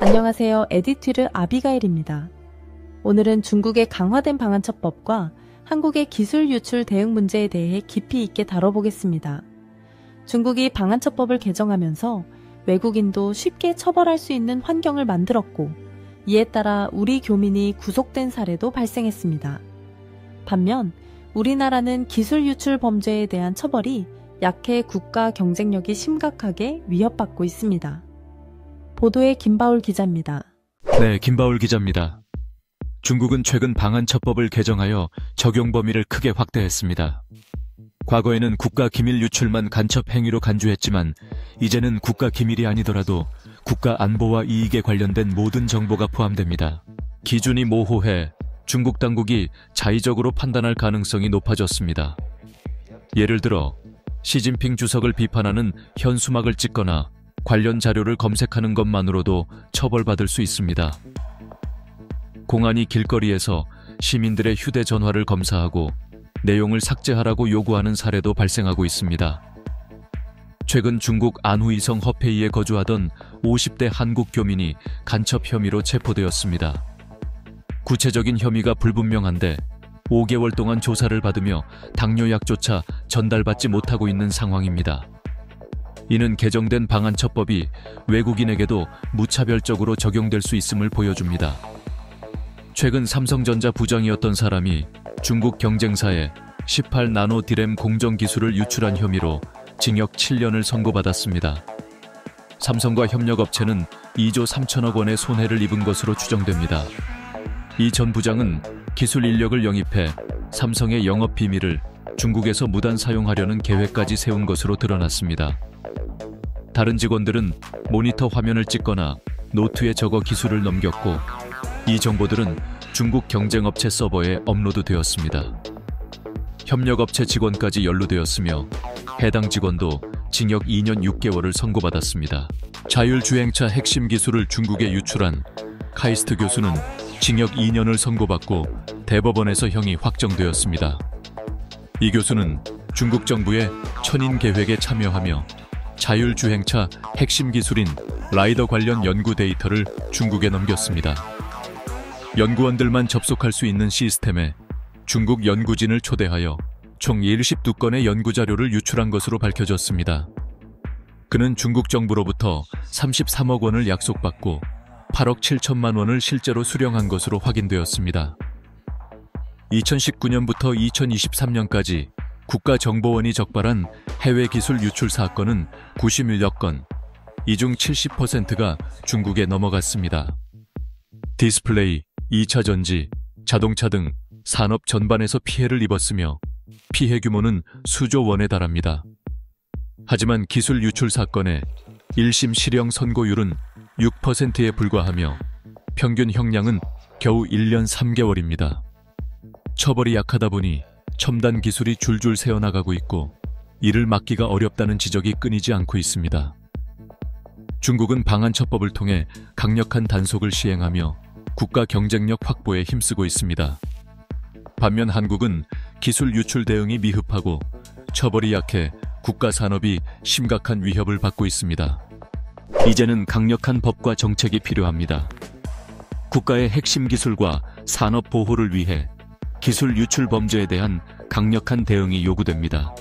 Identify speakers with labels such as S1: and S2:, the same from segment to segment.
S1: 안녕하세요. 에디튜르 아비가일입니다. 오늘은 중국의 강화된 방한처법과 한국의 기술 유출 대응 문제에 대해 깊이 있게 다뤄보겠습니다. 중국이 방한처법을 개정하면서 외국인도 쉽게 처벌할 수 있는 환경을 만들었고, 이에 따라 우리 교민이 구속된 사례도 발생했습니다. 반면 우리나라는 기술 유출 범죄에 대한 처벌이 약해 국가 경쟁력이 심각하게 위협받고 있습니다. 보도의 김바울 기자입니다.
S2: 네, 김바울 기자입니다. 중국은 최근 방한처법을 개정하여 적용 범위를 크게 확대했습니다. 과거에는 국가 기밀 유출만 간첩 행위로 간주했지만 이제는 국가 기밀이 아니더라도 국가 안보와 이익에 관련된 모든 정보가 포함됩니다. 기준이 모호해 중국 당국이 자의적으로 판단할 가능성이 높아졌습니다. 예를 들어 시진핑 주석을 비판하는 현수막을 찍거나 관련 자료를 검색하는 것만으로도 처벌받을 수 있습니다. 공안이 길거리에서 시민들의 휴대전화를 검사하고 내용을 삭제하라고 요구하는 사례도 발생하고 있습니다. 최근 중국 안후이성 허페이에 거주하던 50대 한국 교민이 간첩 혐의로 체포되었습니다. 구체적인 혐의가 불분명한데 5개월 동안 조사를 받으며 당뇨약조차 전달받지 못하고 있는 상황입니다. 이는 개정된 방한처법이 외국인에게도 무차별적으로 적용될 수 있음을 보여줍니다. 최근 삼성전자 부장이었던 사람이 중국 경쟁사에 18나노디램 공정기술을 유출한 혐의로 징역 7년을 선고받았습니다. 삼성과 협력업체는 2조 3천억 원의 손해를 입은 것으로 추정됩니다. 이 전 부장은 기술 인력을 영입해 삼성의 영업 비밀을 중국에서 무단 사용하려는 계획까지 세운 것으로 드러났습니다. 다른 직원들은 모니터 화면을 찍거나 노트에 적어 기술을 넘겼고, 이 정보들은 중국 경쟁업체 서버에 업로드되었습니다. 협력업체 직원까지 연루되었으며 해당 직원도 징역 2년 6개월을 선고받았습니다. 자율주행차 핵심 기술을 중국에 유출한 카이스트 교수는 징역 2년을 선고받고 대법원에서 형이 확정되었습니다. 이 교수는 중국 정부의 천인 계획에 참여하며 자율주행차 핵심 기술인 라이더 관련 연구 데이터를 중국에 넘겼습니다. 연구원들만 접속할 수 있는 시스템에 중국 연구진을 초대하여 총 72건의 연구자료를 유출한 것으로 밝혀졌습니다. 그는 중국 정부로부터 33억 원을 약속받고 8억 7천만 원을 실제로 수령한 것으로 확인되었습니다. 2019년부터 2023년까지 국가정보원이 적발한 해외 기술 유출 사건은 91여 건, 이 중 70%가 중국에 넘어갔습니다. 디스플레이, 2차 전지, 자동차 등 산업 전반에서 피해를 입었으며 피해 규모는 수조 원에 달합니다. 하지만 기술 유출 사건의 1심 실형 선고율은 6%에 불과하며 평균 형량은 겨우 1년 3개월입니다. 처벌이 약하다 보니 첨단 기술이 줄줄 새어나가고 있고 이를 막기가 어렵다는 지적이 끊이지 않고 있습니다. 중국은 방한처법을 통해 강력한 단속을 시행하며 국가 경쟁력 확보에 힘쓰고 있습니다. 반면 한국은 기술 유출 대응이 미흡하고 처벌이 약해 국가 산업이 심각한 위협을 받고 있습니다. 이제는 강력한 법과 정책이 필요합니다. 국가의 핵심 기술과 산업 보호를 위해 기술 유출 범죄에 대한 강력한 대응이 요구됩니다.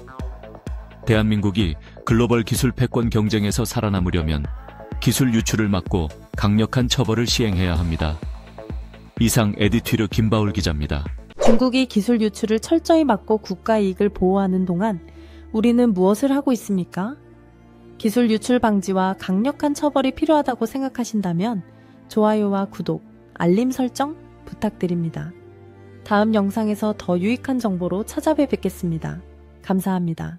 S2: 대한민국이 글로벌 기술 패권 경쟁에서 살아남으려면 기술 유출을 막고 강력한 처벌을 시행해야 합니다. 이상 에디튜르 김바울 기자입니다.
S1: 중국이 기술 유출을 철저히 막고 국가 이익을 보호하는 동안 우리는 무엇을 하고 있습니까? 기술 유출 방지와 강력한 처벌이 필요하다고 생각하신다면 좋아요와 구독, 알림 설정 부탁드립니다. 다음 영상에서 더 유익한 정보로 찾아뵙겠습니다. 감사합니다.